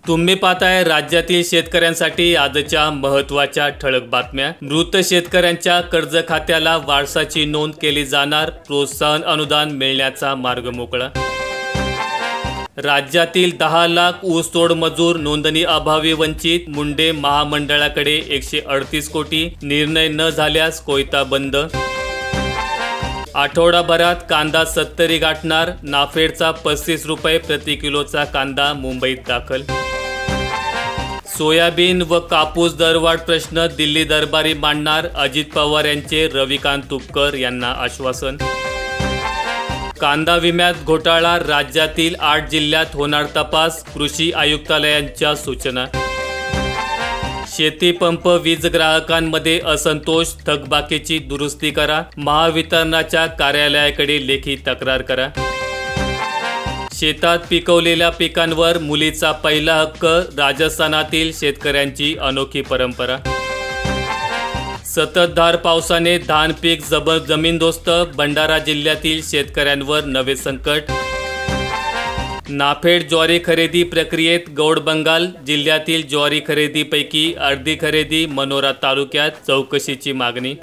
तुम्ही पाहताय राज्यातील शेतकऱ्यांसाठी आजच्या महत्त्वाच्या ठळक बातम्या। मृत शेतकऱ्यांच्या कर्ज खात्याला वारसाची नोंद केली जाणार, प्रोत्साहन अनुदान मिळण्याचा मार्ग मोकळा। राज्यातील 10 लाख ऊसतोड मजूर नोंदणी अभावी वंचित, मुंडे महामंडळाकडे 138 कोटी, निर्णय न झाल्यास कोयता बंद। आठवडाभरात कांदा 70 गाठणार, नाफेडचा 35 रुपये प्रति किलोचा कांदा मुंबईत दाखल। सोयाबीन व कापूस दरवाढ प्रश्न दिल्ली दरबारी मांडणार, अजित पवार यांचे रविकांत तुपकर यांना आश्वासन। कांदा विम्यात घोटाळा, राज्यातील 8 जिल्ह्यात होणार तपास, कृषी आयुक्तालयांच्या सूचना। शेती पंप वीज ग्राहकांमध्ये असंतोष, थकबाकीची दुरुस्ती करा, महावितरणाच्या कार्यालयाकडे लेखी तक्रार करा। शेतात पिकवलेल्या पिकांवर मुलीचा पहिला हक्क, राजस्थानातील शेतकऱ्यांची अनोखी परंपरा। सततधार पावसाने धान पीक जमीनदोस्त, भंडारा जिल्ह्यातील शेतकऱ्यांवर नवे संकट। नाफेड ज्वारी खरेदी प्रक्रियेत गौड बंगाल, जिल्ह्यातील ज्वारी खरेदीपैकी अर्धी खरेदी मनोरा तालुक्यात, चौकशीची मागणी।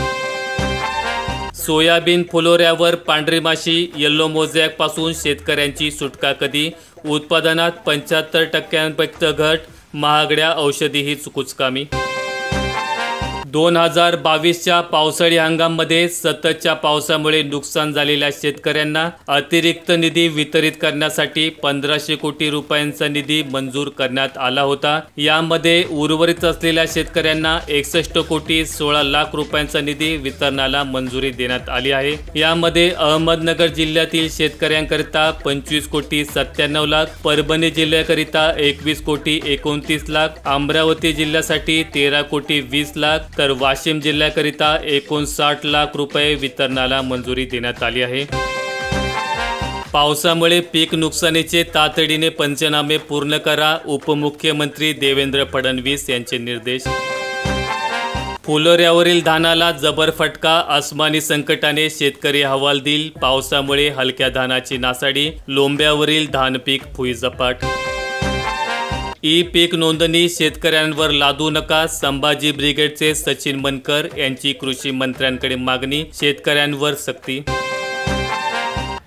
सोयाबीन फुलोऱ्यावर पांढरी माशी, येल्लो मोझॅक पासून शेतकऱ्यांची सुटका कधी, उत्पादनात 75% घट, महागड्या औषधीही कुचकामी। 2022च्या पावसाळी हंगामामध्ये सततच्या पावसामुळे नुकसान झालेल्या शेतकऱ्यांना अतिरिक्त निधी वितरित करण्यासाठी 1500 कोटी रुपयांचा निधी मंजूर करण्यात आला होता। यामध्ये उर्वरित असलेल्या शेतकऱ्यांना 61 कोटी 16 लाख रुपयांचा निधी वितरणाला मंजुरी देण्यात आली आहे। यामध्ये अहमदनगर जिल्ह्यातील शेतकऱ्यांकरिता 25 कोटी 97 लाख, परभणी जिल्ह्याकरिता 21 कोटी 29 लाख, अमरावती जिल्ह्यासाठी 13 कोटी 20 लाख, तर वाशिम जिल्ह्याकरिता 59 लाख रुपये वितरणाला मंजुरी देण्यात आली आहे। पावसामुळे पीक नुकसानीचे तातडीने पंचनामे पूर्ण करा, उपमुख्यमंत्री देवेंद्र फडणवीस यांचे निर्देश। फुलोऱ्यावरील धानाला जबर फटका, अस्मानी संकटाने शेतकरी हवालदिल, पावसामुळे हलक्या धानाची नासाडी, लोंब्यावरील धान पीक भुईसपाट। ई पीक नोंदणी शेतकऱ्यांवर लादू नका, संभाजी ब्रिगेडचे सचिन मनकर यांची कृषी मंत्र्यांकडे मागणी, शेतकऱ्यांवर सक्ती।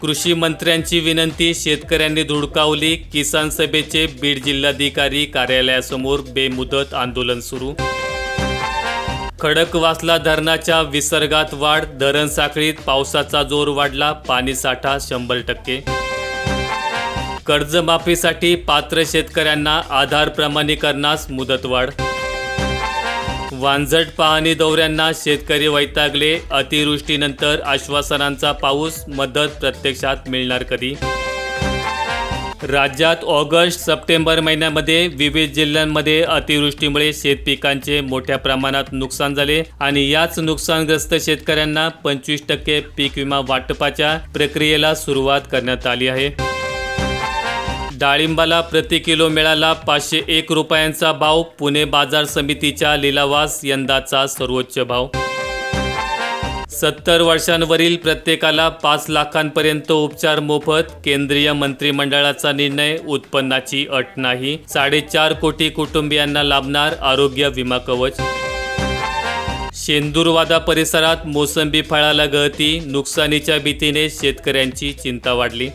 कृषी मंत्र्यांची विनंती शेतकऱ्यांनी धुडकावली, किसान सभेचे बीड जिल्हाधिकारी कार्यालयासमोर बेमुदत आंदोलन सुरू। खडकवासला धरणाच्या विसर्गात वाढ, धरण साखळीत पावसाचा जोर वाढला, पाणीसाठा 100%। कर्जमाफीसाठी पात्र शेतकऱ्यांना आधार प्रमाणीकरणास मुदतवाढ। वांझट पाहणी दौऱ्यांना शेतकरी वैतागले, अतिवृष्टीनंतर आश्वासनांचा पाऊस, मदत प्रत्यक्षात मिळणार कधी। राज्यात ऑगस्ट सप्टेंबर महिन्यामध्ये विविध जिल्ह्यांमध्ये अतिवृष्टीमुळे शेतपिकांचे मोठ्या प्रमाणात नुकसान झाले आणि याच नुकसानग्रस्त शेतकऱ्यांना 25% पीक विमा वाटपाच्या प्रक्रियेला सुरुवात करण्यात आली आहे। डाळिंबाला प्रति किलो मिळाला 501 रुपयांचा भाव, पुणे बाजार समितीच्या लिलावास यंदाचा सर्वोच्च भाव। 70 वर्षांवरील प्रत्येकाला 5 लाखांपर्यंत उपचार मोफत, केंद्रीय मंत्रिमंडळाचा निर्णय, उत्पन्नाची अट नाही, 4.5 कोटी कुटुंबियांना लाभणार आरोग्य विमा कवच। शेंदूरवादा परिसरात मोसंबी फळाला गळती, नुकसानीच्या भीतीने शेतकऱ्यांची चिंता वाढली।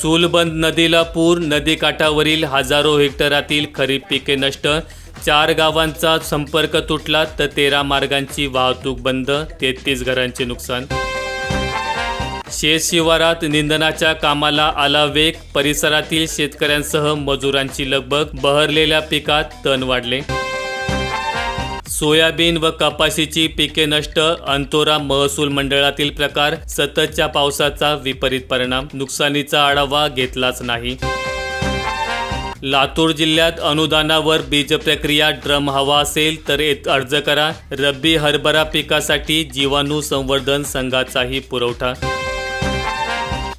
चूलबंद नदीला पूर, नदीकाठावरील हजारो हेक्टरातील खरीप पिके नष्ट, 4 गावांचा संपर्क तुटला तर 13 मार्गांची वाहतूक बंद, 33 घरांचे नुकसान। शेत शिवारात निंदनाच्या कामाला आला वेग, परिसरातील शेतकऱ्यांसह मजुरांची लगबग, बहरलेल्या पिकात तण वाढले। सोयाबीन व कपाशीची पिके नष्ट, अंतोरा महसूल मंडळातील प्रकार, सततच्या पावसाचा विपरीत परिणाम, नुकसानीचा आढावा घेतलाच नाही। लातूर जिल्ह्यात अनुदानावर बीज प्रक्रिया ड्रम हवा असेल तर अर्ज करा, रब्बी हरभरा पिकासाठी जीवाणू संवर्धन संघाचाही पुरवठा।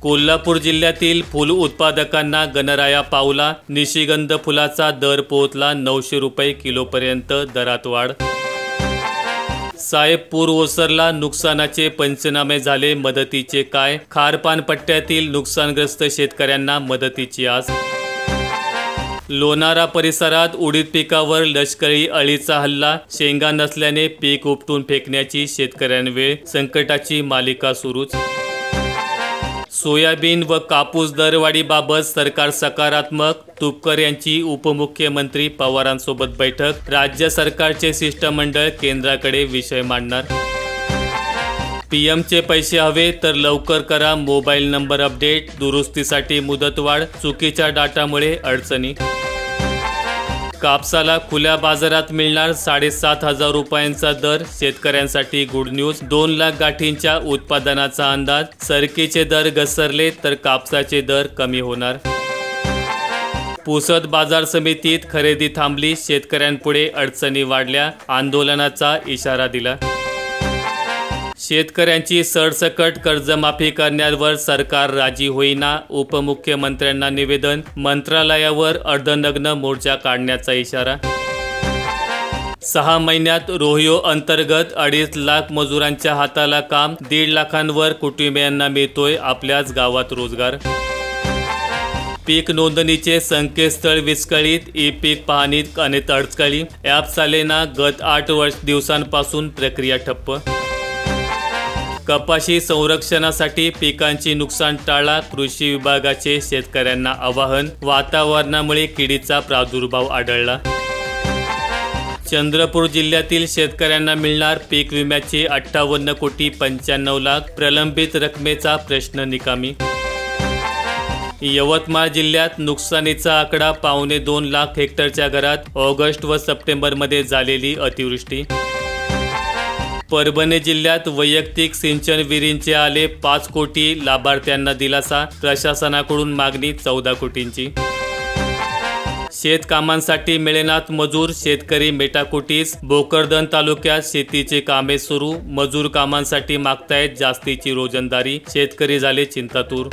कोल्हापूर जिल्ह्यातील फूल उत्पादकांना गणराया पावला, निशिगंध फुलाचा दर पोहोचला 900 रुपये किलोपर्यंत, दरात वाढ। साहेबपूर ओसरला, नुकसानाचे पंचनामे झाले, मदतीचे काय, खारपान पट्ट्यातील नुकसानग्रस्त शेतकऱ्यांना मदतीची आस। लोणारा परिसरात उडीद पिकावर लष्करी अळीचा हल्ला, शेंगा नसल्याने पीक उपटून फेकण्याची शेतकऱ्यांवेळ, संकटाची मालिका सुरूच. सोयाबीन व कापूस दरवाढीबाबत सरकार सकारात्मक, तुपकर यांची उपमुख्यमंत्री पवारांसोबत बैठक, राज्य सरकारचे शिष्टमंडळ केंद्राकडे विषय मांडणार. पीएमचे पैसे हवे तर लवकर करा मोबाईल नंबर अपडेट, दुरुस्तीसाठी मुदतवाढ, चुकीच्या डाटामुळे अडचणी. कापसाला खुल्या बाजारात मिळणार 7,500 रुपयांचा दर, शेतकऱ्यांसाठी गुड न्यूज. 2 लाख गाठींच्या उत्पादनाचा अंदाज, सरकीचे दर घसरले तर कापसाचे दर कमी होणार. पुसद बाजार समितीत खरेदी थांबली, शेतकऱ्यांपुढे अडचणी वाढल्या, आंदोलनाचा इशारा दिला. शेतकऱ्यांची सरसकट कर्जमाफी करण्यावर सरकार राजी होईना, उपमुख्यमंत्र्यांना निवेदन, मंत्रालयावर अर्धनग्न मोर्चा काढण्याचा इशारा. 6 महिन्यात रोहियो अंतर्गत 2.5 लाख मजुरांच्या हाताला काम, 1.5 लाखांवर कुटुंबियांना मिळतोय आपल्याच गावात रोजगार. पीक नोंदणीचे संकेतस्थळ विस्कळीत, ई पीक पाहणीत अनेक अडचणी, ॲप चालेना, गत 8 दिवसांपासून प्रक्रिया ठप्प. कपाशी संरक्षणासाठी पिकांची नुकसान टाळा, कृषी विभागाचे शेतकऱ्यांना आवाहन, वातावरणामुळे किडीचा प्रादुर्भाव आढळला. चंद्रपूर जिल्ह्यातील शेतकऱ्यांना मिळणार पीक विम्याचे 58,95,00,000 लाख, प्रलंबित रकमेचा प्रश्न निकामी. यवतमाळ जिल्ह्यात नुकसानीचा आकडा 2.25 लाख हेक्टरच्या घरात, ऑगस्ट व सप्टेंबरमध्ये झालेली अतिवृष्टी. परभणी जिल्ह्यात वैयक्तिक सिंचन विहिरींचे आले 5 कोटी, लाभार्थ्यांना दिलासा, प्रशासनाकडून मागणी 14 कोटींची. शेतकामांसाठी मिळेनात मजूर, शेतकरी मेटाकुटीस, भोकरदन तालुक्यात शेतीचे कामे सुरू, मजूर कामांसाठी मागतायत जास्तीची रोजंदारी, शेतकरी झाले चिंतातूर.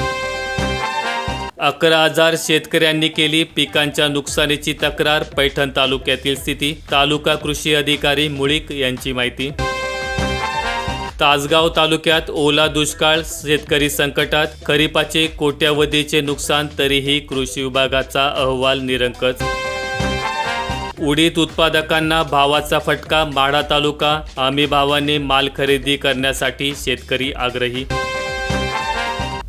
11,000 शेतकऱ्यांनी केली पिकांच्या नुकसानीची तक्रार, पैठण तालुक्यातील स्थिती, तालुका कृषी अधिकारी मुळीक यांची माहिती. तासगाव तालुक्यात ओला दुष्काळ, शेतकरी संकटात, खरीपाचे कोट्यावधीचे नुकसान, तरीही कृषी विभागाचा अहवाल निरंकच. उडीद उत्पादकांना भावाचा फटका, माढा तालुका, हमी भावाने माल खरेदी करण्यासाठी शेतकरी आग्रही.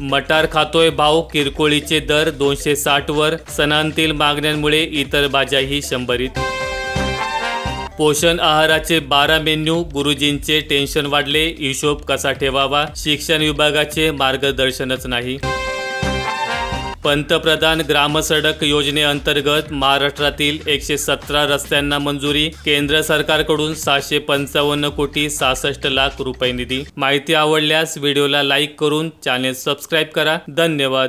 मटार खातोय भाव, किरकोळीचे दर 260 वर, सणांतील मागण्यांमुळे इतर भाज्याही 100. पोषण आहाराचे 12 मेन्यू, गुरुजींचे टेन्शन वाढले, हिशोब कसा ठेवावा, शिक्षण विभागाचे मार्गदर्शनच नाही. पंतप्रधान ग्रामसडक योजनेअंतर्गत महाराष्ट्रातील 117 रस्त्यांना मंजुरी, केंद्र सरकारकडून 755,66,00,000 रुपये निधी. माहिती आवडल्यास व्हिडिओला लाईक करून चॅनेल सबस्क्राईब करा. धन्यवाद.